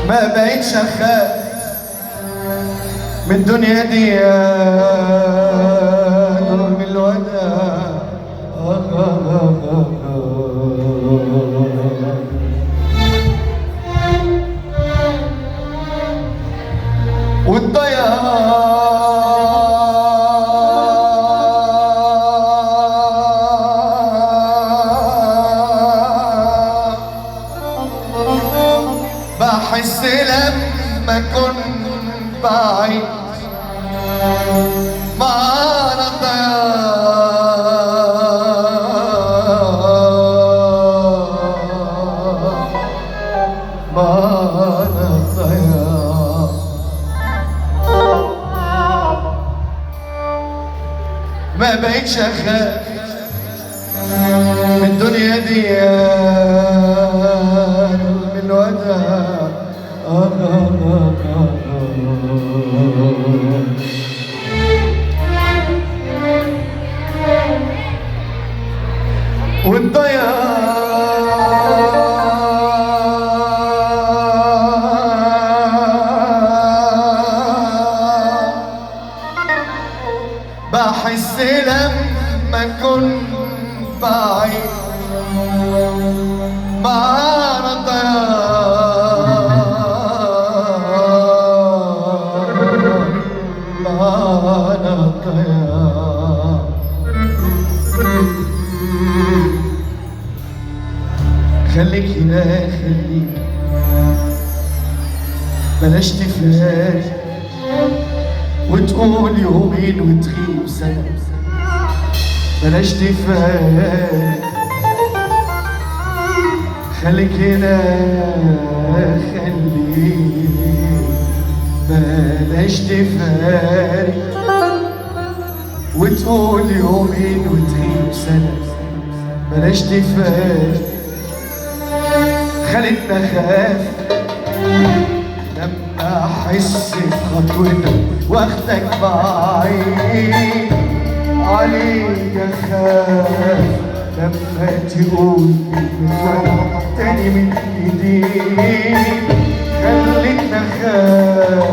ما بقيتش اخاف من الدنيا دي نور من الوداع بحس لما كنت بعيد معانا الضياع ما بقيتش اخاف من الدنيا دي من الوداع بحس لما كنت بعيد معانا الضياع خليك هنا خليك بلاش تفارق وتقول يومين وتغيب سنة بلاش تفارق خليك هنا خليك بلاش تفارق وتقول يومين وتغيب سنة بلاش تفارق خلتنا خاف لما احس بخطوتك واخدك بعيد عليك اخاف لما تقول وانا تاني من جديد خلتنا خاف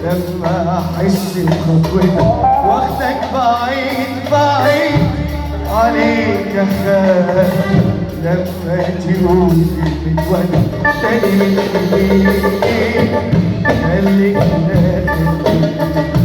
لما احس بخطوتك واخدك بعيد بعيد عليك اخاف لما تقول وانا تاني من جديد خليك ناخد